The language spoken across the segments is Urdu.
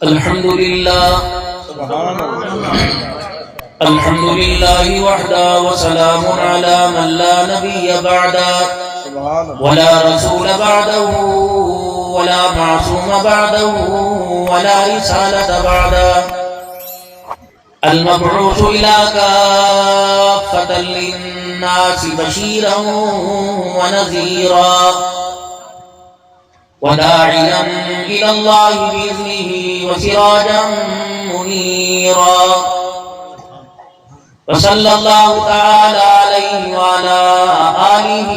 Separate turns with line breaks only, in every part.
الحمد لله وحده وسلام على من لا نبي بعده ولا رسول بعده ولا معصوم بعده ولا رسالة بعده المبعوث إلى كافة للناس بشيرا ونذيرا وداعيا إلى الله بإذنه وسراجا منيرا وصلى الله تعالى عليه وعلى آله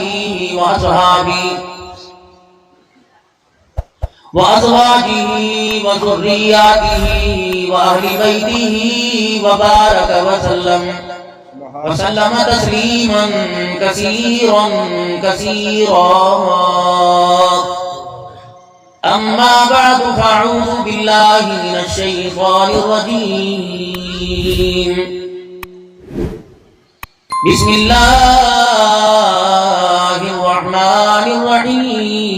وأصحابه وأزواجه وذرياته وأهل بيته وبارك وسلم تسليما كثيرا أما بعد فأعوذ بالله من الشيطان الرجيم بسم الله الرحمن الرحيم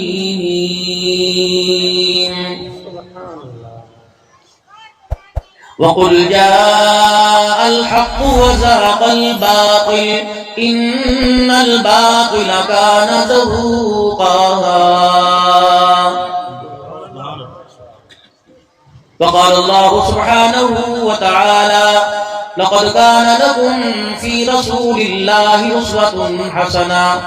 وقل جاء الحق وزهق الباطل إن الباطل كان زهوقا وقال الله سبحانه وتعالى لقد كان لكم في رسول الله أسوة حسنة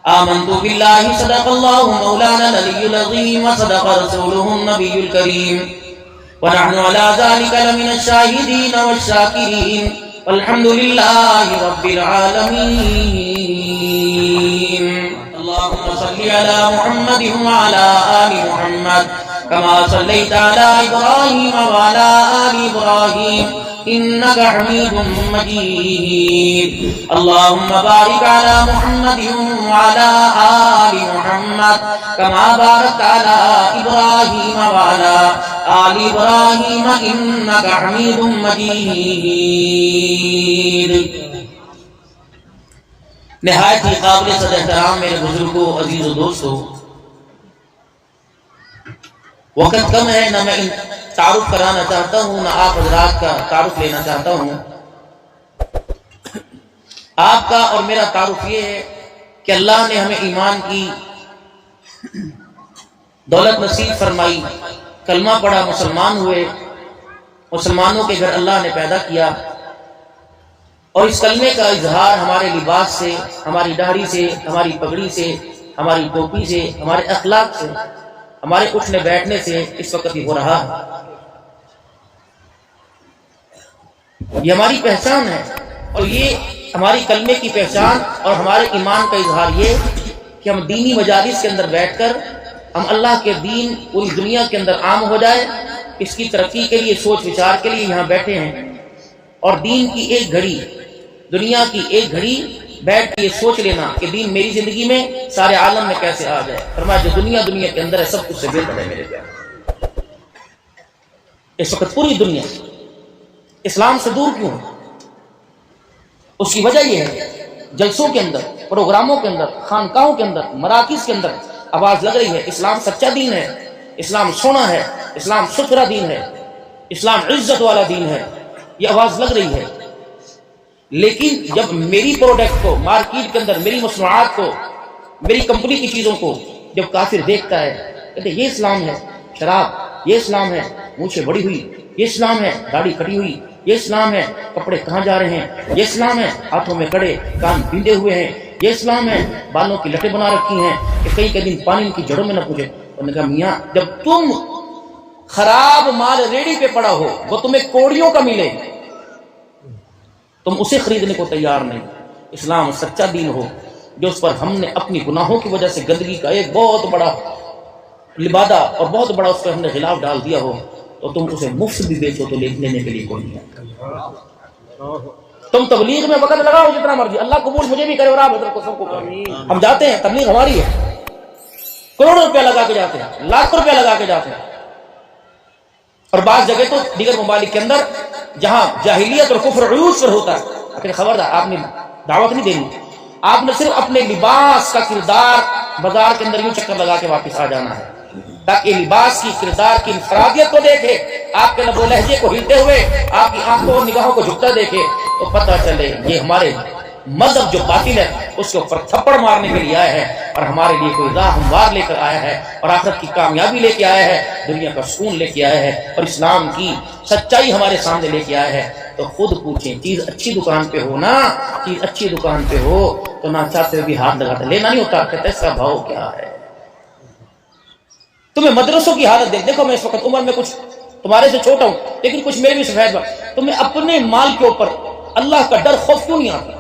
آمنت بالله صدق الله مولانا العلي العظيم وصدق رسوله النبي الكريم ونحن على ذلك لمن الشاهدين والشاكرين والحمد لله رب العالمين. اللهم صل على محمد وعلى آل محمد كما صليت على إبراهيم وعلى آل إبراهيم إنك حميد مجيد. اللهم بارك على محمد وعلى آل محمد كما باركت على إبراهيم وعلى آل إبراهيم إنك حميد مجيد. نہایت ہی قابل صد احترام میرے بزرگوں، عزیز و دوستوں، وقت کم ہے، نہ میں تعارف کرانا چاہتا ہوں نہ آپ حضرات کا تعارف لینا چاہتا ہوں. آپ کا اور میرا تعارف یہ ہے کہ اللہ نے ہمیں ایمان کی دولت نصیب فرمائی، کلمہ پڑھا، مسلمان ہوئے، مسلمانوں کے گھر اللہ نے پیدا کیا، اور اس کلمے کا اظہار ہمارے لباس سے، ہماری داڑھی سے، ہماری پگڑی سے، ہماری ٹوپی سے، ہمارے اخلاق سے، ہمارے اٹھنے بیٹھنے سے اس وقت ہی ہو رہا ہے. یہ ہماری پہچان ہے، اور یہ ہماری کلمے کی پہچان اور ہمارے ایمان کا اظہار یہ کہ ہم دینی مجالس کے اندر بیٹھ کر ہم اللہ کے دین پوری دنیا کے اندر عام ہو جائے، اس کی ترقی کے لیے، سوچ وچار کے لیے یہاں بیٹھے ہیں. اور دین کی ایک گھڑی، دنیا کی ایک گھڑی بیٹھ کے یہ سوچ لینا کہ دین میری زندگی میں، سارے عالم میں کیسے آ جائے. فرمایا جو دنیا کے اندر ہے سب کچھ سے بہتر ہے میرے پیارے. اس وقت پوری دنیا اسلام سے دور کیوں ہے؟ اس کی وجہ یہ ہے جلسوں کے اندر، پروگراموں کے اندر، خانقاہوں کے اندر، مراکز کے اندر آواز لگ رہی ہے اسلام سچا دین ہے، اسلام سونا ہے، اسلام ستھرا دین ہے، اسلام عزت والا دین ہے. یہ آواز لگ رہی ہے، لیکن جب میری پروڈکٹ کو مارکیٹ کے اندر، میری مصنوعات کو، میری کمپنی کی چیزوں کو جب کافر دیکھتا ہے، کہتے یہ اسلام ہے شراب، یہ اسلام ہے مونچھیں بڑی ہوئی، یہ اسلام ہے داڑھی کٹی ہوئی، یہ اسلام ہے کپڑے کہاں جا رہے ہیں، یہ اسلام ہے ہاتھوں میں کڑے، کان بندے ہوئے ہیں، یہ اسلام ہے بالوں کی لٹیں بنا رکھی ہیں کہ کئی کئی دن پانی ان کی جڑوں میں نہ پہنچے. انہوں نے کہا میاں جب تم خراب مال ریڑی پہ پڑا ہو، وہ تمہیں کوڑیوں کا ملے، تم اسے خریدنے کو تیار نہیں. اسلام سچا دین ہو جو اس پر ہم نے اپنی گناہوں کی وجہ سے گندگی کا ایک بہت بڑا لبادہ اور بہت بڑا اس پر ہم نے غلاف ڈال دیا ہو، تو تم اسے مفت بھی بیچو تو لینے کے لیے کوئی نہیں. تم تبلیغ میں وقت لگاؤ جتنا مرضی، اللہ قبول مجھے بھی کرے اور آپ حضرت کو سب کو کرے. ہم جاتے ہیں، تبلیغ ہماری ہے، کروڑوں روپیہ لگا کے جاتے ہیں، لاکھ روپیہ لگا کے جاتے ہیں. اور بعض جگہ تو دیگر ممالک کے اندر جہاں جاہلیت اور کفر عیوش پر ہوتا ہے، لیکن خبردار آپ نے دعوت نہیں دینی، آپ نے صرف اپنے لباس کا کردار بازار کے اندر یوں چکر لگا کے واپس آ جانا ہے. تاکہ لباس کی کردار کی انفرادیت کو دیکھے، آپ کے لب و لہجے کو ہلتے ہوئے آپ کی آنکھوں اور نگاہوں کو جھکتا دیکھے تو پتہ چلے یہ ہمارے مذہب جو باطل ہے اس کے اوپر تھپڑ مارنے کے لیے آیا ہے، اور ہمارے لیے کوئی راہ ہموار لے کر آیا ہے، اور آخرت کی کامیابی لے کے آیا ہے، دنیا کا سکون لے کے آیا ہے، اور اسلام کی سچائی ہمارے سامنے لے کے آیا ہے۔ تو خود پوچھیں، چیز اچھی دکان پہ ہو نا، چیز اچھی دکان پہ ہو تو نہ چاہتے بھی ہاتھ لگاتے، لینا نہیں ہوتا، کہتے اس کا بھاؤ کیا ہے۔ تمہیں مدرسوں کی حالت دیکھو، میں اس وقت عمر میں کچھ تمہارے سے چھوٹا ہوں لیکن کچھ میرے بھی سفید بات، تمہیں اپنے مال کے اوپر اللہ کا ڈر خوف کیوں نہیں آتا؟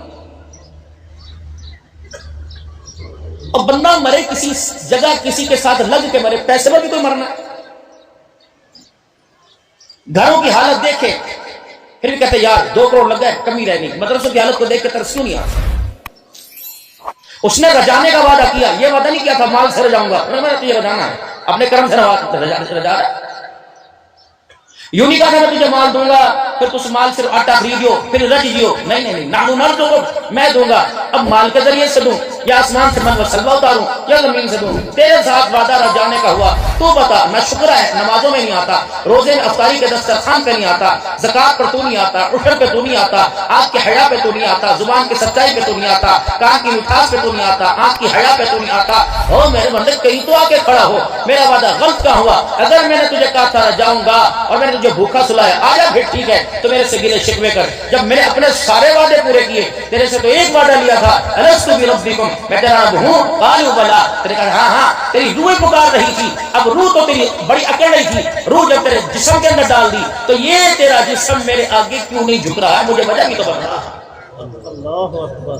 اور بندہ مرے کسی جگہ کسی کے ساتھ لگ کے مرے، پیسے میں بھی کوئی مرنا ہے۔ گھروں کی حالت دیکھے پھر بھی کہتے یار 2 کروڑ لگ گئے، کمی رہ گئی۔ مدرسوں کی حالت کو دیکھ کے ترس کیوں نہیں آتا؟ اس نے رجانے کا وعدہ کیا، یہ وعدہ نہیں کیا تھا مال سے رجاؤں گا، میں نے تجھے رجانا ہے، اپنے کرم سے رجا رہا ہے۔ یوں نہیں کہا تھا میں تجھے مال دوں گا پھر تو اس مال سے آٹا خریدیو پھر رج جیو، نہیں، نانو نر دو میں دوں گا، اب مال کے ذریعے سے دوں یا آسمان سے من و سلوہ اتاروں یا زمین سے دوں، تیرے ساتھ وعدہ رہ جانے کا ہوا، تو بتا نہ شکر ہے نمازوں میں نہیں آتا، روزے میں افطاری کے دسترخوان پہ نہیں آتا، زکات پر تو نہیں آتا، عشر پہ تو نہیں آتا، آنکھ کی حیا پہ تو نہیں آتا، زبان کی سچائی پہ تو نہیں آتا، کان کی مٹھاس پہ تو نہیں آتا، آنکھ کی حیا پہ تو نہیں آتا۔ ہو میرے بندے کہیں تو آ کے کھڑا ہو، میرا وعدہ غلط کا ہوا، اگر میں نے تجھے کہا تھا جاؤں گا اور میں نے تجھے بھوکا سلایا آ جا پھر ٹھیک ہے، تو میرے سے گلے شکوے کر، جب میں نے اپنے سارے وعدے پورے کیے، تیرے سے تو ایک وعدہ لیا تھا الست بربکم، میں تیرا رب ہوں، قالوا بلا، تیرے کہا ہاں، تیری روح پکار رہی تھی، اب روح تو تیری بڑی اکڑ رہی تھی، روح جب تیرے جسم کے اندر ڈال دی تو یہ تیرا جسم میرے آگے کیوں نہیں جھک رہا ہے، مجھے وجہ بھی تو بتا۔ اللہ اکبر۔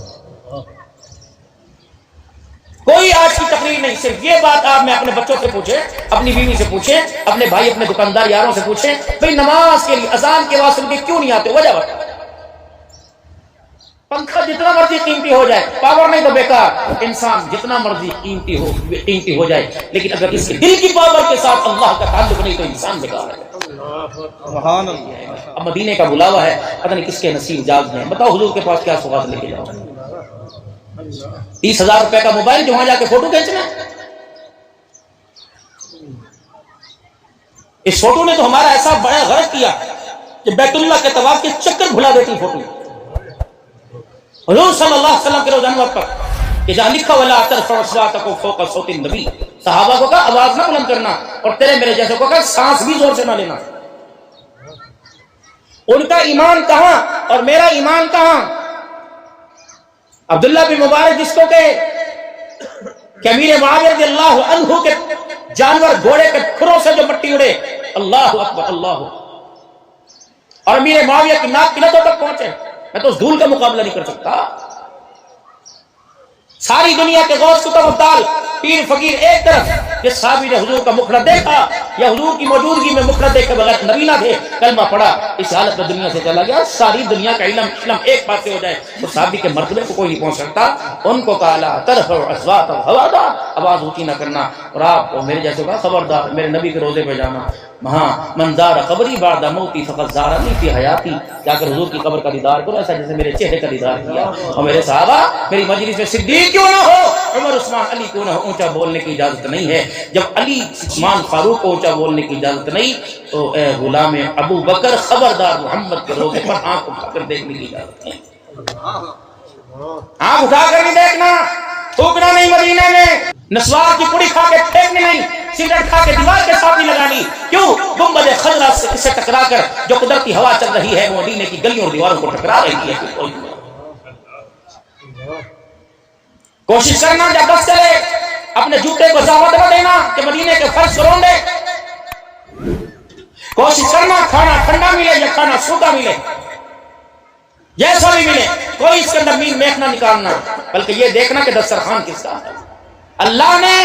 کوئی آج کی تقریر نہیں، صرف یہ بات آپ میں اپنے بچوں سے پوچھیں، اپنی بیوی سے پوچھیں، اپنے بھائی اپنے دکاندار یاروں سے پوچھیں، بھئی نماز کے لیے اذان کے واسطے کیوں نہیں آتے، وجہ بتا۔ پنکھا جتنا مرضی قیمتی ہو جائے، پاور نہیں تو بیکار، انسان جتنا مرضی قیمتی ہو جائے لیکن اگر اس کے دل کی پاور کے ساتھ اللہ کا تعلق نہیں تو انسان بیکار ہے۔ سبحان اللہ۔ اب مدینے کا بلاوا ہے، پتہ نہیں کس کے نصیب جاگ ہیں، بتاؤ حضور کے پاس کیا سوغات لے کے جاؤ؟ 30,000 روپے کا موبائل جو وہاں جا کے فوٹو کھینچنا۔ اس فوٹو نے تو ہمارا ایسا بڑا غرق کیا کہ بیت اللہ کے طواف کے چکر بھلا دیتی فوٹو۔ حضور صلی اللہ علیہ وسلم کے روزہ انور پر کہ جہاں لکھا ولا ترفعوا اصواتکم فوق صوت النبی، صحابہ کو کہا آواز نہ بلند کرنا، اور تیرے میرے جیسے کو کہا سانس بھی زور سے نہ لینا۔ ان کا ایمان کہاں اور میرا ایمان کہاں؟ عبداللہ بن مبارک جس کو کہ امیر معاویہ رضی اللہ عنہ کے جانور گھوڑے کے کھروں سے جو مٹی اڑے، اللہ اکبر اللہ، اور امیر معاویہ کی ناک قلتوں تک پہنچے، میں تو اس دھول کا مقابلہ نہیں کر سکتا۔ ساری دنیا کے غوث کتب ابدال پیر فقیر ایک طرف، جس صحابی نے حضور کا مخرج دیکھا یا حضور کی موجودگی میں مخرج دیکھ کے بغیر نبی نہ تھے، کلمہ پڑھا، اس حالت میں دنیا سے چلا گیا۔ ساری دنیا کا علم ایک پاس سے ہو جائے تو صحابی کے مرتبے کو کوئی نہیں پہنچ سکتا۔ ان کو کہا لا ترفعوا اصواتکم، خبردار آواز اونچی نہ کرنا، اور آپ کو میرے جیسے کہا خبردار میرے نبی کے روزے پہ جانا۔ ہاں من زار قبری بعد موتی فقد زارنی فی حیاتی، جا کر حضور کی قبر کا دیدار کرو ایسا جیسے میرے چہرے کا دیدار کیا۔ اور میرے صحابہ میری مجلس میں صدیق کیوں نہ ہو، عمر عثمان علی کیوں نہ ہو، اونچا بولنے کی اجازت نہیں ہے۔ جب علی عثمان فاروق کو اونچا بولنے کی اجازت نہیں تو اے غلام ابو بکر خبردار محمد کے روزے پر آنکھ اٹھا کر دیکھنے کی اجازت نہیں، آنکھ اٹھا کر نہیں دیکھنا، تھوکنا نہیں مدینے میں، نسوار کی پوڑی کھا کے پھینکنے نہیں، سگریٹ کھا کے دیوار کے ساتھ نہیں لگانی۔ کیوں؟ گنبد خضرا سے ٹکرا کر جو قدرتی ہوا چل رہی ہے وہ مدینے کی گلیوں اور دیواروں کو ٹکرا رہی ہے۔ کوشش کرنا جب بس چلے اپنے جوتے کو زاوت نہ دینا کہ مدینے کے فرش روند دے۔ کوشش کرنا کھانا ٹھنڈا ملے یا کھانا سوکھا ملے، جیسا بھی ملے کوئی اس کے اندر مین میخ نہ نکالنا، بلکہ یہ دیکھنا کہ دسترخوان کس کا ہے۔ اللہ نے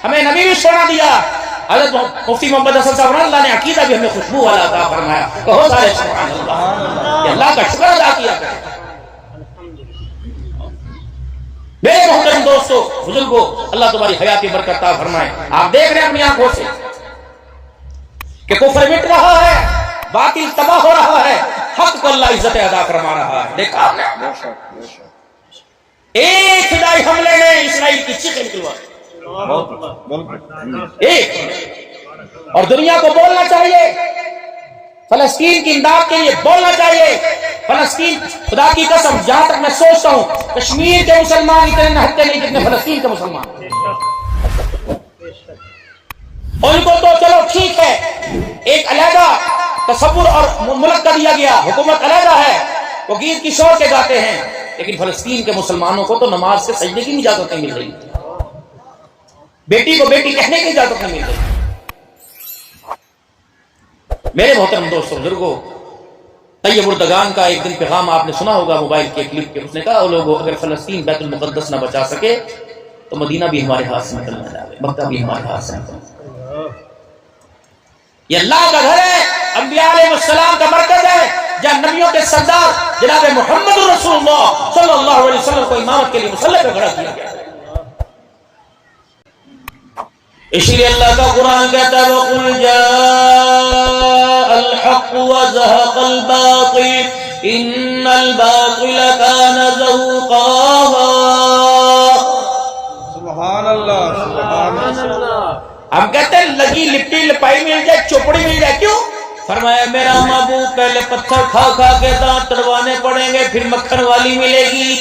ہمیں نبی بھی سونا دیا، حضرت مفتی محمد حسن صاحب اللہ نے عقیدہ بھی ہمیں خوشبو والا عطا فرمایا، کہو سارے سبحان اللہ، کہ اللہ کا شکر ادا کیا کریں۔ میرے محترم دوستو بزرگوں، اللہ تمہاری حیاتی برکت عطا فرمائے۔ آپ دیکھ رہے ہیں اپنی آنکھوں سے کہ کفر مٹ رہا ہے، باطل تباہ ہو رہا ہے، حق کو اللہ عزت ادا فرما رہا ہے۔ دیکھا آپ نے ایک فدائی حملے نے اسرائیل کی چیخیں نکلوا، ایک اور دنیا کو بولنا چاہیے، فلسطین کی امداد کے لیے بولنا چاہیے۔ فلسطین، خدا کی قسم جہاں تک میں سوچتا ہوں کشمیر کے مسلمان اتنے نہتے نہیں جتنے فلسطین کے مسلمان۔ ان کو تو چلو ٹھیک ہے، ایک علیحدہ تصور اور ملک کا دیا گیا، حکومت علیحدہ ہے، وہ گیت کی شور کے گاتے ہیں، لیکن فلسطین کے مسلمانوں کو تو نماز سے سجدے کی اجازت نہیں مل رہی، بیٹی کو بیٹی کہنے کی اجازت نہیں مل رہی۔ میرے محترم دوستوں بزرگوں، طیب اردگان کا ایک دن پیغام آپ نے سنا ہوگا موبائل کے کلپ کے، اس نے کہا لوگوں اگر فلسطین بیت المقدس نہ بچا سکے تو مدینہ بھی ہمارے ہاتھ سے نکل نہ جائے، مکہ بھی ہمارے ہاتھ سے نکل نہ جائے۔ یہ اللہ کا گھر ہے، انبیاء علیہ السلام کا مرکز ہے، جہاں نبیوں کے سردار جناب محمد رسول اللہ صلی اللہ علیہ وسلم کو امامت کے لیے مصلی پہ کھڑا کیا گیا۔ اس لیے اللہ کا قرآن کہتا ہے وَقُلْ جَاءَ الْحَقُّ وَزَهَقَ الْبَاطِلُ إِنَّ الْبَاطِلَ كَانَ زَهُوقًا۔
سبحان اللہ، سبحان اللہ۔
ہم کہتے ہیں لگی لپٹی لپائی مل جائے، چوپڑی مل جائے، کیوں؟ فرمایا میرا محبوب پہلے پتھر کھا کھا کے دانت تڑوانے پڑیں گے، پھر مکھن والی ملے گی۔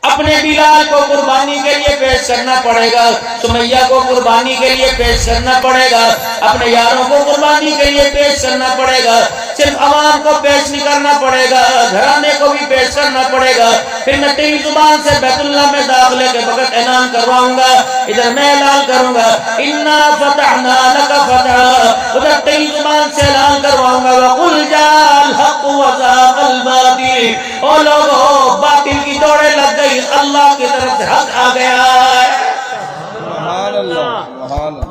اپنے بلال کو قربانی کے لیے پیش کرنا پڑے گا، سمیہ کو قربانی کے لیے پیش کرنا پڑے گا، اپنے یاروں کو قربانی کے لیے پیش کرنا پڑے گا، صرف عوام کو پیش نہیں کرنا پڑے گا، گھرانے کو بھی پیش کرنا پڑے گا۔ پھر میں تیری زبان سے بیت اللہ میں داخلے کے وقت اعلان کرواؤں گا، ادھر میں اعلان کروں گا انا فتحنا لک فتحا، ادھر تیری زبان سے اعلان کرواؤں گا وقل جاء الحق وزهق الباطل، او لوگو باطل کی دوڑیں لگ گئی، اللہ کی طرف سے حق آ گیا ہے۔
سبحان اللہ، سبحان اللہ۔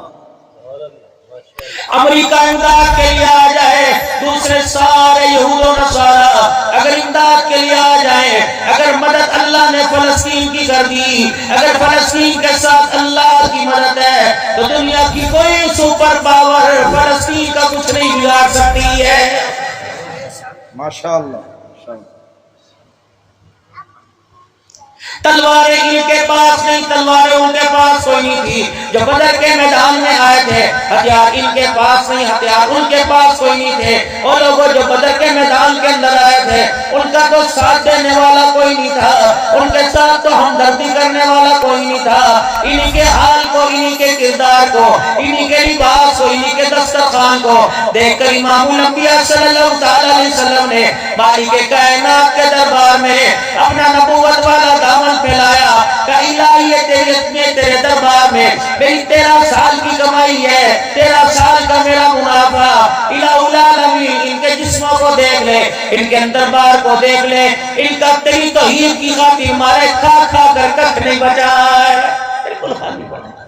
امریکہ امداد کے لیے آ جائے، دوسرے سارے یہود و نصارہ اگر امداد کے لیے آ جائیں، اگر مدد اللہ نے فلسطین کی کر دی، اگر فلسطین کے ساتھ اللہ کی مدد ہے تو دنیا کی کوئی سپر پاور فلسطین کا کچھ نہیں بگاڑ سکتی ہے۔
ماشاءاللہ، ماشاءاللہ۔
تلواریں ان کے پاس نہیں، تلواریں ان کے پاس کوئی نہیں تھی، جو بدر کے میدان میں آئے تھے ہتھیار ان کے پاس نہیں، ہتھیار ان کے پاس کوئی نہیں تھے۔ اور لوگوں جو بدر کے میدان کے اندر آئے تھے ان کا تو ساتھ دینے والا کوئی نہیں تھا، ان کے ساتھ تو ہمدردی کرنے والا کوئی نہیں تھا۔ انہی کے حال کو، انہی کے کردار کو، انہی کے لباس کو، انہی کے دسترخوان کو دیکھ کر امام الانبیاء صلی اللہ تعالی علیہ وسلم نے مالک کائنات کے دربار میں اپنا نبوت والا دامن پھیلایا کہ الہی تیرے دربار میں میری 13 سال کی کمائی ہے، 13 سال کا میرا منافع، الہ العالمین ان کے جسموں کو دیکھ لے، ان کے دربار کو دیکھ لے، ان کا تیری توحید کی خاطر مارے کھا کھا کر کچھ نہیں بچا ہے، بالکل خالی پڑا ہے۔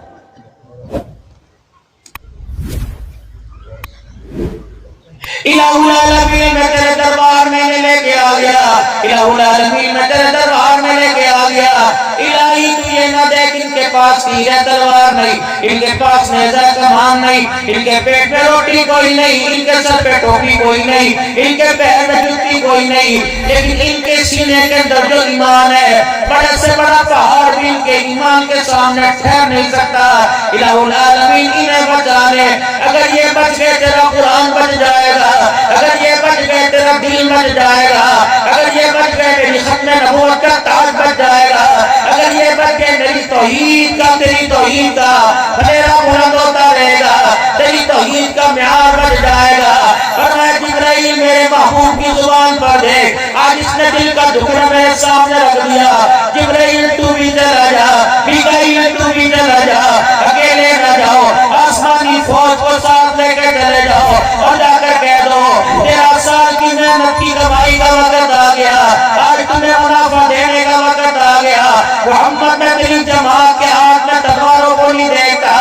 الہ العالمین میں تیرے دربار میں لے کے آ گیا، الہ العالمین میں تیرے دربار میں لے کے آ گیا۔ الہی تو یہ نہ دیکھ ان کے پاس تیر ہے تلوار نہیں، ان کے پاس نیزہ کمان نہیں، ان کے پیٹ میں روٹی کوئی نہیں، ان کے سر پہ ٹوپی کوئی نہیں، ان کے پیر میں جوتی کوئی نہیں، لیکن ان کے سینے کے اندر جو ایمان ہے بڑے سے بڑا پہاڑ بھی ان کے ایمان کے سامنے ٹھہر نہیں سکتا۔ الہ العالمین انہیں بچا لے، اگر یہ بچ گئے تیرا قرآن بچ جائے گا، اگر یہ بچ گئے تیرا دین بچ جائے گا، اگر یہ بچ گئے میری ختم نبوت کا تاج بچ جائے گا، اگر یہ بچ گئے میری توحید کا، تیری توحید کا بھلیرا بلند ہوتا رہے گا، تیری توحید کا معیار بچ جائے گا۔ فرمایا جبرائیل میرے محبوب کی زبان پر دیکھ، آج اس نے دل کا دکھڑا میرے سامنے رکھ دیا، جبرائیل تو بھی چلا جا، میکائیل تو بھی چلا جا، اکیلے نہ جاؤ، آسمانی فوج کو ساتھ لے کے چلے جاؤ اور جا کر کہہ دو 13 سال کی محنت کی کمائی کا وقت آ گیا، آج تمہیں منافع دینے کا وقت آ گیا۔ محمد میں تیری جماعت کے ہاتھ میں تلواروں کو نہیں دیکھتا،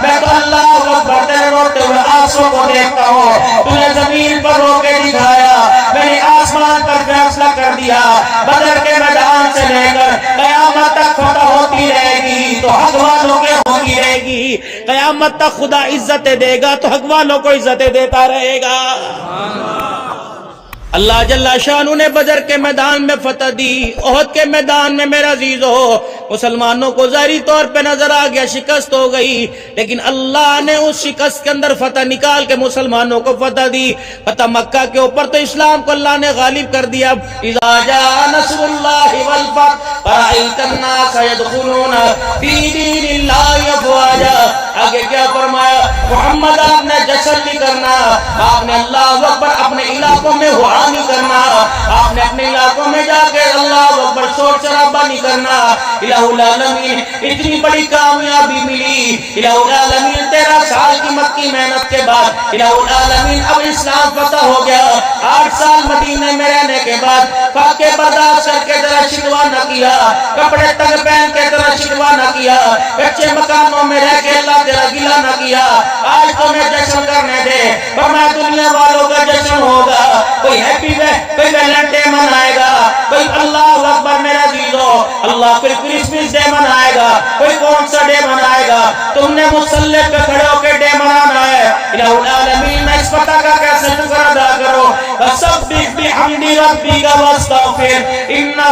میں تو اللہ اکبر تیرے روتے ہوئے آنسوں کو دیکھتا ہوں۔ تو نے زمین پر رو کے دکھایا، میں نے آسمان پر فیصلہ کر دیا، بدر کے میدان سے لے کر قیامت تک فتح ہوتی رہے گی تو حق والوں کے ہوتی رہے گی، قیامت تک خدا عزت دے گا تو حق والوں کو عزت دیتا رہے گا۔ اللہ جل شانہ نے بدر کے میدان میں فتح دی، احد کے میدان میں میرا عزیزو مسلمانوں کو ظاہری طور پہ نظر آ گیا شکست ہو گئی، لیکن اللہ نے اس شکست کے اندر فتح نکال کے مسلمانوں کو فتح دی۔ فتح مکہ کے اوپر تو اسلام کو اللہ نے غالب کر دیا۔ اذا جاء نصر اللہ والفتح ورأیت الناس يدخلون فی دین اللہ افواجا۔ آگے کیا فرمایا؟ محمد آپ نے جشن نہیں کرنا، آپ نے اللہ اکبر اپنے علاقوں میں ہوا نہیں کرنا، آپ نے اپنے علاقوں میں جا کے اللہ اکبر شور شرابہ نہیں کرنا۔ الہ العالمین اتنی بڑی کامیابی ملی، الہ العالمین 13 سال کی مکی محنت کے بعد الہ العالمین اب اسلام فتح ہو گیا۔ 8 سال مدینے میں رہنے کے بعد فاقے برداشت کر کے ذرا شکوا نہ کیا، کپڑے تنگ پہن کے ذرا شکوا نہ کیا، کچے مکانوں میں رہ کے اللہ تیرا گلا نہ کیا۔ آج تمہیں جشن کرنے دے، فرمایا دنیا والوں کا جشن ہوگا، کوئی ہیپی کوئی ویلنٹائن ڈے منائے گا، کوئی اللہ اکبر میرا عزیزو اللہ پھر کرسمس ڈے منائے گا، کوئی کون سا ڈے منائے گا، تم نے مصلی پہ کھڑے ہو کے ڈے منانا ہے۔ الہ العالمین میں اس فتح کا کیسے شکر ادا کرو؟ فسبح بحمد ربک واستغفر انہ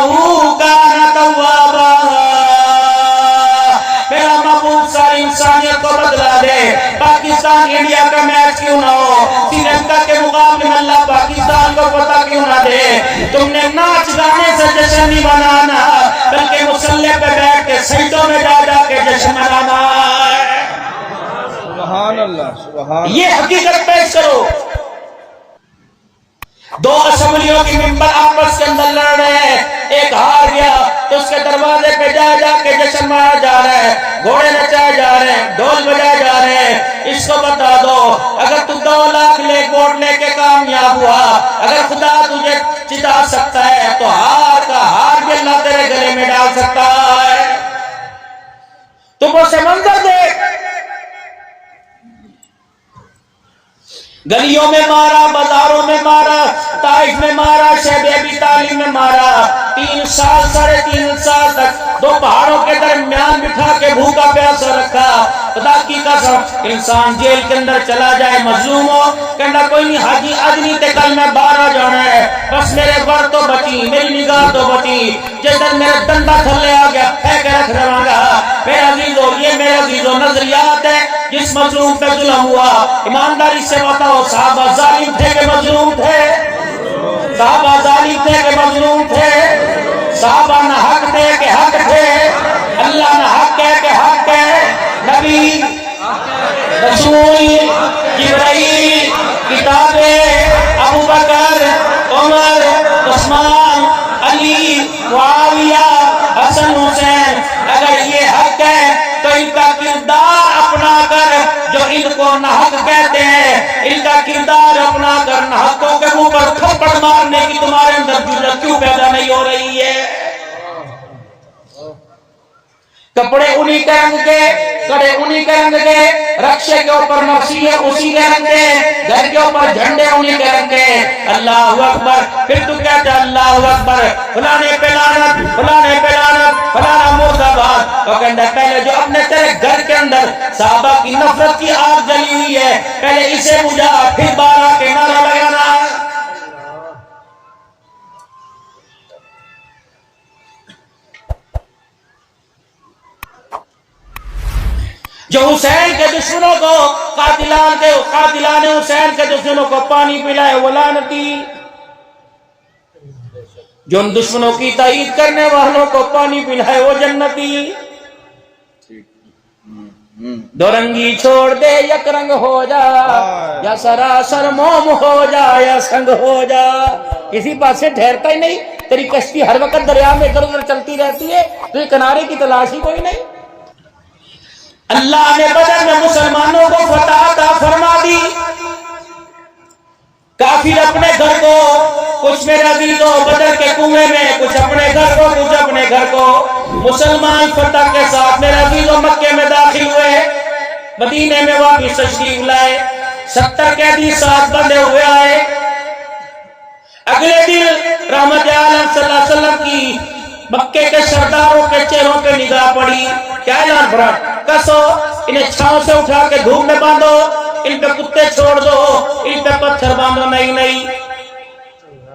کان توابا۔ میرا محبوب ساری انسانیت کو بدلا دے، پاکستان انڈیا کا میچ کیوں نہ ہو، سری لنکا کے مقابلے میں اللہ پاکستان کو فتح کیوں نہ دے۔ تم نے ناچ گانے سے جشن نہیں منانا، بلکہ مصلی پہ بیٹھ کے سجدوں میں جا جا کے جشن منانا ہے۔
سبحان اللہ، سبحان
یہ حقیقت پیش کرو۔ 2 اسمبلیوں کی ممبر آپس کے اندر لڑ رہے ہیں، ایک ہار گیا تو اس کے دروازے پہ جا جا کے جشن منایا جا رہا ہے، گھوڑے نچائے جا رہے ہیں، ڈھول بجائے جا رہے ہیں۔ اس کو بتا دو اگر تو 2 لاکھ ووٹ لے کے کامیاب ہوا، اگر خدا تجھے جتا سکتا ہے تو ہار کا ہار بھی اللہ تیرے گلے میں ڈال سکتا ہے۔ تم اسے منظر دیکھ، گلیوں میں مارا، بازاروں میں مارا، طائف میں مارا، شیب ابی طالب میں مارا، 3 سال 3.5 سال تک 2 پہاڑوں کے درمیان بٹھا کے بھوکا پیاسا رکھا۔ خدا کی قسم انسان جیل کے اندر چلا جائے مظلوم ہو، کہنا کوئی نہیں حاجی آدمی تے کل میں باہر آ جانا ہے، بس میرے ور تو بچی، میری نگاہ تو بچی، جس دن میرا ڈنڈا تھلے آ گیا پھینک کے رکھ رہا گا۔ میرا عزیزو یہ میرا عزیزو نظریات ہے جس مظلوم پہ ظلم ہوا۔ ایمانداری سے بتاؤ صحابہ ظالم تھے کہ مظلوم تھے؟ صحابہ ظالم تھے کہ مظلوم تھے؟ صحابہ نہ حق تھے کہ حق تھے؟ اللہ نہ حق ہے کہ حق ہے؟ نبی، رسول، جبرائیل، کتابیں، ابو بکر، عمر، عثمان، علی، معاویہ، حسن، حسین، اگر یہ حق ہے تو ان کا کردار اپنا کر جو ان کو ناحق کہتے ہیں، ان کا کردار اپنا کر ناحقوں کے منہ پر تھپڑ مارنے کی تمہارے اندر جرأت کیوں پیدا نہیں ہو رہی ہے؟ کپڑے انہی کے رنگ کے، کڑے انہی کے رنگ کے، رکشے کے اوپر مرثیے اسی کے رنگ کے، گھر کے اوپر جھنڈے انہی کے رنگ کے۔ اللہ اکبر، پھر تو کہتا ہے اللہ اکبر، فلانے پہ لعنت، فلانے پہ لعنت، فلانا مرد آباد۔ تو کہتا ہے پہلے جو اپنے تیرے گھر کے اندر صحابہ کی نفرت کی آگ جلی ہوئی ہے، پہلے اسے بجھا، پھر بارہ کے نعرہ لگانا۔ جو حسین کے دشمنوں کو قاتلان حسین کے دشمنوں کو پانی پلائے وہ لعنتی، جو ان دشمنوں کی تائید کرنے والوں کو پانی پلائے وہ جنتی۔ دو رنگی چھوڑ دے یک رنگ ہو جا، یا سراسر موم ہو جا یا سنگ ہو جا، کسی پاس سے ٹھہرتا ہی نہیں، تیری کشتی ہر وقت دریا میں ادھر ادھر چلتی رہتی ہے، تو یہ کنارے کی تلاش ہی کوئی نہیں۔ اللہ نے بدر میں مسلمانوں کو فتح عطا فرما دی، کافر اپنے گھر کو، کچھ میرے عزیزوں بدر کے کنویں میں، کچھ اپنے گھر کو، کچھ اپنے گھر کو، مسلمان فتح کے ساتھ میرے عزیزوں مکے میں داخل ہوئے، مدینے میں واپس تشریف لائے، 70 قیدی ساتھ بندے ہوئے آئے۔ اگلے دن رحمت عالم صلی اللہ علیہ وسلم کی مکے کے سرداروں کے چہروں پہ نگاہ پڑی، کیا اعلان پڑا؟ کسو انہیں چھاؤں سے اٹھا کے دھوپ میں باندھو، ان پہ کتے چھوڑ دو، ان پہ پتھر باندھو۔ نہیں نہیں،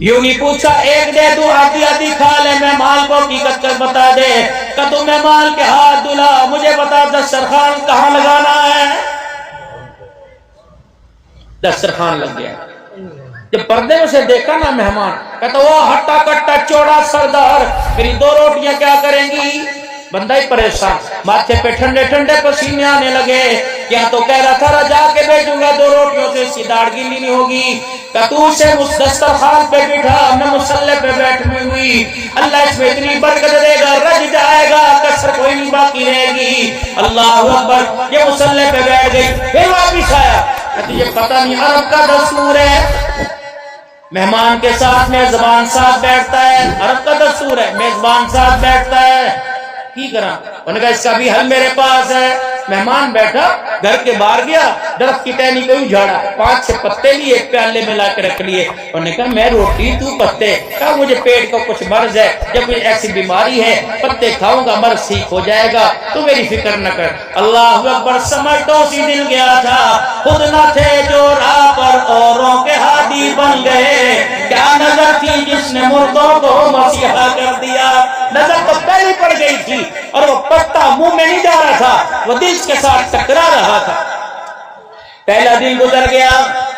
یوں نہیں پوچھا ایک دے دو آدھی آدھی کھا لے، مہمان کو حقیقت کر بتا دے کہ تو مہمان کے ہاتھ دھلا، مجھے بتا دسترخوان کہاں لگانا ہے۔ دسترخوان لگ گیا، جب پردے میں سے دیکھا نا مہمان، کہتا وہ ہٹا کٹا چوڑا سردار میری 2 روٹیاں کیا کریں گی؟ بندہ ہی پریشان، ماتھے پہ ٹھنڈے ٹھنڈے پسینے آنے لگے، کیا تو کہہ رہا تھا جا کے بھیجوں گا 2 روٹیوں سے اس کی داڑھ گیلی نہیں ہوگی، کہ تو اسے اس دسترخوان پہ بٹھا، میں مصلی پہ بیٹھی ہوئی، اللہ اس میں اتنی برکت دے گا رج جائے گا کسر کوئی نہیں باقی رہے گی۔ اللہ اکبر، یہ مصلی پہ بیٹھ گئی، پھر واپس آیا، تجھے پتہ نہیں عرب کا دستور ہے مہمان کے ساتھ میزبان ساتھ بیٹھتا ہے، عرب کا دستور ہے میزبان ساتھ بیٹھتا ہے، کی کرا؟ انہوں نے کہا اس کا بھی حل میرے پاس ہے۔ مہمان بیٹھا، گھر کے باہر گیا، درخت کی ٹہنی کو جھاڑا، 5-6 پتے لیے ایک پیالے میں لا کے رکھ لیے، انہوں نے کہا میں روٹی تو پتے، کہا مجھے پیٹ کو کچھ مرض ہے یا کوئی ایسی بیماری ہے، پتے کھاؤں گا مرض ٹھیک ہو جائے گا، تو میری فکر نہ کر۔ اللہ اکبر، سمجھ تو اسی دن گیا تھا، خود نہ تھے جو راہ پر اوروں کے ہادی بن گئے، کیا نظر تھی جس نے مردوں کو مسیحا کر دیا۔ نظر تو پہلے پڑ گئی تھی اور وہ پتا منہ میں نہیں جا رہا تھا، وہ دل کے ساتھ ٹکرا رہا تھا۔ پہلا دن گزر گیا،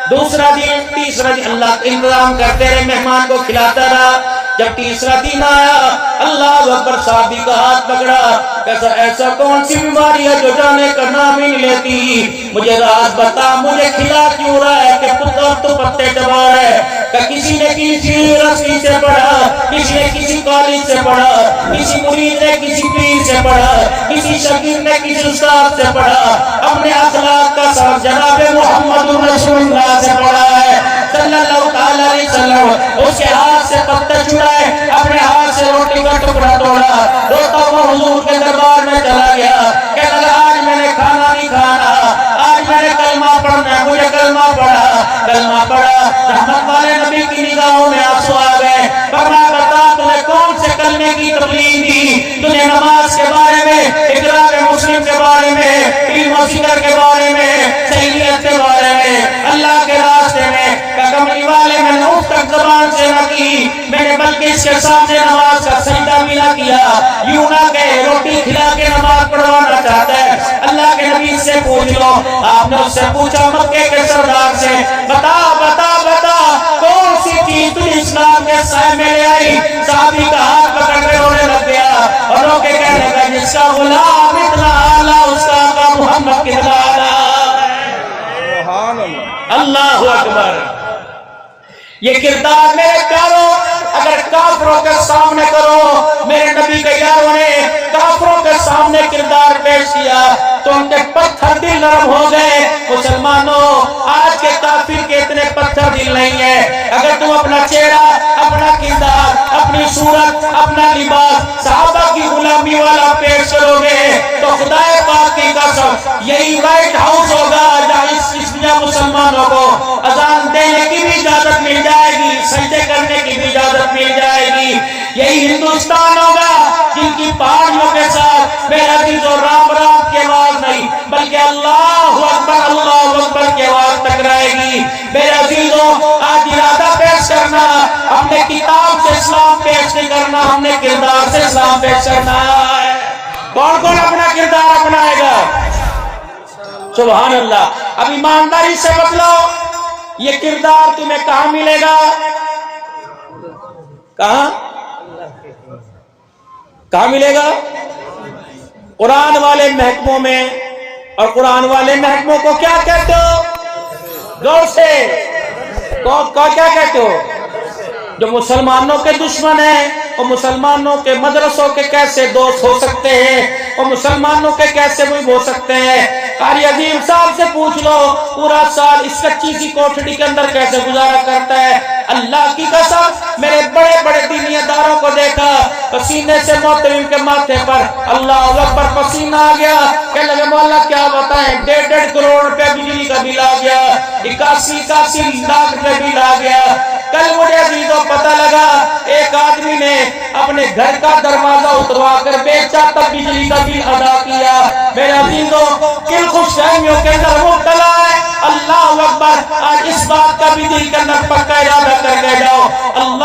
دوسرا دن، تیسرا دن، اللہ انتظام کرتے رہے، مہمان کو کھلاتا رہا۔ جب تیسرا دن آیا، اللہ اکبر، صحابی کا ہاتھ پکڑا، کیسا ایسا کون سی بیماری ہے جو جانے کا نام ہی نہیں لیتی، مجھے راز بتا، مجھے کھلا کیوں رہا ہے کہ پتہ تو پتے چبا ہے، کہ کسی نے کسی رسی سے پڑھا، کسی نے کسی کالج سے پڑھا، کسی مرید نے کسی پیر سے پڑھا، کسی شاگرد نے کسی استاد سے پڑھا، اپنے اخلاق کا سبق جناب محمد رسول اللہ سے پڑھا ہے صلی اللہ تعالی علیہ وسلم۔ اس کے ہاتھ سے پتہ چھڑائے، اپنے ہاتھ سے روٹی کا ٹکڑا توڑا، روتا ہوا حضور کے دربار میں چلا گیا، کہنے لگا آج میں نے کھانا نہیں کھانا، آج میں نے کلمہ پڑھنا ہے، مجھے کلمہ پڑھا، کلمہ پڑھا، رحمت والے نبی کی نگاہوں میں آنسو آ گئے، فرمایا بتا تمہیں کون سے کلمے کی تبلیغ دی، تجھے نماز کے بارے میں، اقرا مسلم کے بارے میں، علم و فکر کے بارے میں، سہیلیت کے بارے میں، اللہ کے راستے میں، کہ کملی والے میں نے اس تک زبان سے نہ کی، میں نے بلکہ اس کے سامنے نماز کا سجدہ بھی نہ کیا، یوں نہ کہ روٹی کھلا کے نماز پڑھوانا چاہتا ہے۔ اللہ کے نبی سے پوچھ لو، آپ نے اس سے پوچھا مکے کے سردار سے، بتا بتا بتا کون سی چیز تجھے اسلام کے سائے میں لے آئی؟ صحابی کا ہاتھ پکڑ کے رونے لگ گیا اور رو کے کہنے لگا جس کا غلام اتنا اعلیٰ اس کا آقا محمد کتنا اعلیٰ۔
سبحان اللہ،
اللہ اکبر، یہ کردار میرے پیاروں اگر کافروں کے سامنے کرو، میرے نبی کے یاروں نے کافروں کے سامنے کردار پیش کیا تو ان کے پتھر دل نرم ہو گئے۔ مسلمانوں، آج کے کافر کے اتنے پتھر دل نہیں ہیں، اگر تم اپنا چہرہ، اپنا کردار، اپنی صورت، اپنا لباس صحابہ کی غلامی والا پیش کرو گے تو خدا پاک کی قسم یہی وائٹ ہاؤس ہوگا جہاں اس مسلمانوں کو اذان دینے کی بھی اجازت مل جائے گی، سجدے کرنے کی بھی اجازت مل جائے گی، یہی ہندوستان ہوگا جن کی پہاڑیوں کے ساتھ میرا دل جو رام رام کی آواز نہیں بلکہ اللہ اکبر کی آواز ٹکرائے گی۔ میرے عزیزوں، آج ارادہ پیش کرنا، اپنے کتاب سے اسلام پیش نہیں کرنا، ہم نے کردار سے اسلام پیش کرنا ہے۔ کون کون اپنا کردار اپنائے گا؟ سبحان اللہ۔ اب ایمانداری سے بتلاؤ یہ کردار تمہیں کہاں ملے گا؟ کہاں ملے گا؟ قرآن والے محکموں میں۔ اور قرآن والے محکموں کو کیا کہتے ہو؟ غور سے کیا کہتے ہو؟ جو مسلمانوں کے دشمن ہیں وہ مسلمانوں کے مدرسوں کے کیسے دوست ہو سکتے ہیں، وہ مسلمانوں کے کیسے محب ہو سکتے ہیں؟ قاری عظیم صاحب سے پوچھ لو پورا سال اس کچی سی کوٹھڑی کے اندر کیسے گزارا کرتا ہے۔ اللہ کی قسم میرے بڑے بڑے دینی اداروں کو دیکھا، پسینے سے محترم کے ماتھے پر اللہ اکبر پسینہ آ گیا، کہنے لگے مولا کیا بتائیں، 1.5 کروڑ روپے بجلی کا بل آ گیا، 81 لاکھ روپے بل آ گیا۔ کل مجھے عزیزوں پتہ لگا ایک آدمی نے اپنے گھر کا دروازہ اتروا کر بیچا تب بجلی کا بل ادا کیا۔ میرے عزیزوں، کن خوش فہمیوں کے اندر مبتلا ہے۔ اللہ اکبر، آج اس بات کا بھی دل کے اندر پکا ارادہ کر کے جاؤ، اللہ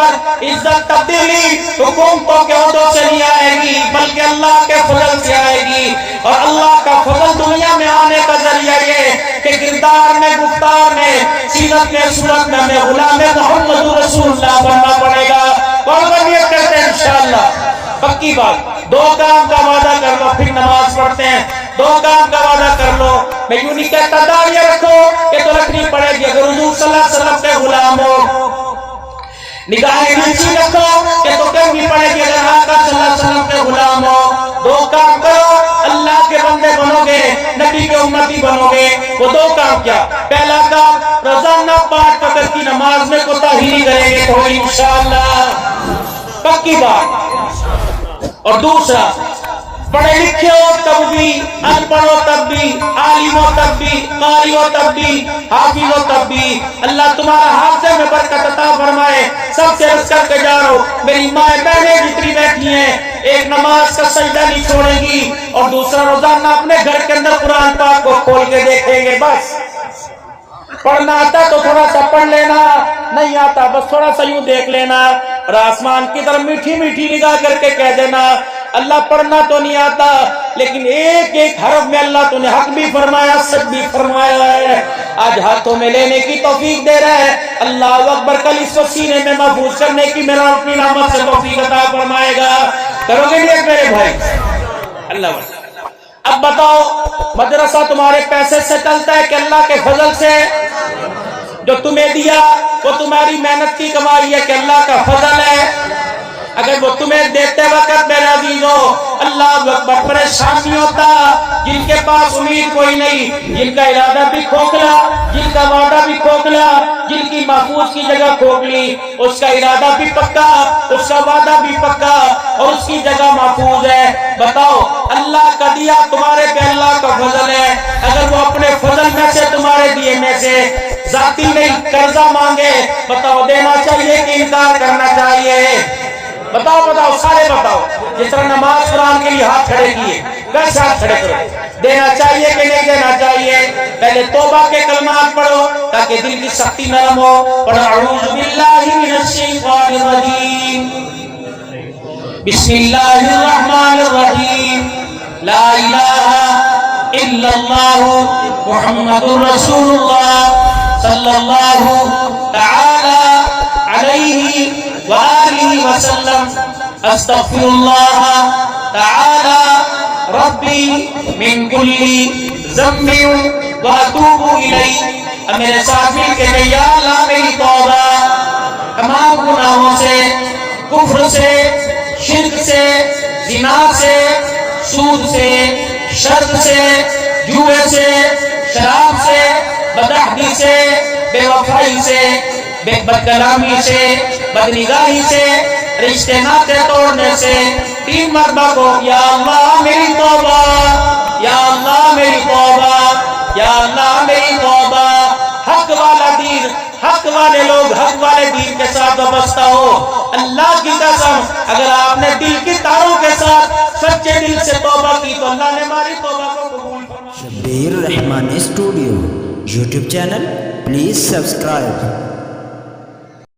پر عزت تبدیلی حکومتوں کے عہدوں سے نہیں آئے گی بلکہ اللہ کے فضل سے آئے گی. اور اللہ کا فضل دنیا میں آنے کا ذریعہ یہ کہ کردار میں گفتار میں سیرت میں صورت میں ہمیں غلام محمد رسول اللہ بننا پڑے گا. کون نیت کرتے ہیں انشاءاللہ؟ پکی بات. دو کام کا وعدہ کر لو پھر نماز پڑھتے ہیں. دو کام کا وعدہ کر لو. میں یوں نہیں کہتا داڑیاں رکھو کہ تو رکھنی پڑے گی. اگر حضور صلی اللہ علیہ وسلم کے غلام ہو. نگاہیں نیچی رکھو کہ تو کرنی پڑے گی اگر آقا صلی اللہ علیہ وسلم کے غلام ہو. دو کام کرو اللہ کے بندے بنو گے نبی کے امتی بنو گے. وہ دو کام کیا؟ پہلا کام روزانہ 5 وقت کی نماز میں کوتاہی نہیں کریں گے تو انشاءاللہ. پکی بات. اور دوسرا پڑھے لکھے ہو تب بھی ان پڑھ ہو تب بھی عالم ہو تب بھی قاری ہو تب بھی حافظ ہو تب بھی اللہ تمہارا حافظے میں برکت عطا فرمائے. سب سے عرض کر کے جا رہا ہوں میری مائیں بہنیں جتنی بیٹھی ہیں ایک نماز کا سجدہ نہیں چھوڑے گی اور دوسرا روزانہ اپنے گھر کے اندر قرآن پاک کو کھول کے دیکھیں گے. بس پڑھنا آتا تو تھوڑا سا پڑھ لینا نہیں آتا بس تھوڑا سا یوں دیکھ لینا اور آسمان کی طرف میٹھی میٹھی نگاہ کر کے کہہ دینا اللہ پڑھنا تو نہیں آتا لیکن ایک ایک حرف میں اللہ تو نے حق بھی فرمایا سچ بھی فرمایا ہے. آج ہاتھوں میں لینے کی توفیق دے رہا ہے. اللہ اکبر. کل اس کو سینے میں محفوظ کرنے کی میرا اپنی رحمت سے توفیق عطا فرمائے گا. کرو گے نیت میرے بھائی؟ اللہ اکبر. اب بتاؤ مدرسہ تمہارے پیسے سے چلتا ہے کہ اللہ کے فضل سے؟ جو تمہیں دیا وہ تمہاری محنت کی کمائی ہے کہ اللہ کا فضل ہے؟ اگر وہ تمہیں دیتے وقت میرے عزیزو اللہ اکبر پریشان نہیں ہوتا. جن کے پاس امید کوئی نہیں جن کا ارادہ بھی کھوکھلا جن کا وعدہ بھی کھوکھلا جن کی محفوظ کی جگہ کھوکھلی اس کا ارادہ بھی پکا اس کا وعدہ بھی پکا اور اس کی جگہ محفوظ ہے. بتاؤ اللہ کا دیا تمہارے پہ اللہ کا فضل ہے. اگر وہ اپنے فضل میں سے تمہارے دیے میں سے ذاتی نہیں قرضہ مانگے بتاؤ دینا چاہیے کہ انکار کرنا چاہیے؟ بتاؤ سارے بتاؤ. جس طرح نماز قرآن کے لیے ہاتھ کھڑے کیے ویسے ہاتھ کھڑے کرو. دینا چاہیے کہ نہیں دینا چاہیے؟ پہلے توبہ کے کلمات پڑھو تاکہ دل کی سختی نرم ہو. پڑھو اعوذ باللہ من الشیطان الرجیم بسم اللہ الرحمن الرحیم لا الہ الا اللہ محمد رسول اللہ صلی اللہ تعالی علیہ وآلہ وسلم. استغفر اللہ تعالی ربی من کل ذنب واتوب الیہ. اب میرے ساتھ مل کے کہ یا اللہ میری توبہ تمام گناہوں سے کفر سے شرک سے زنا سے سود سے شرط سے جوئے سے شراب سے بدعہدی سے بے وفائی سے بد کلامی سے بدنگاہی سے رشتے ناطے توڑنے سے 3 مرتبہ کو یا اللہ میری توبہ یا اللہ میری توبہ یا اللہ میری توبہ. حق والا دین حق والے لوگ حق والے دین کے ساتھ وابستہ ہو. اللہ کی قسم اگر آپ نے دل کی تاروں کے ساتھ سچے دل سے توبہ کی تو اللہ نے ہماری توبہ کو قبول فرمایا.
Shabbir Rahman studio YouTube channel please subscribe.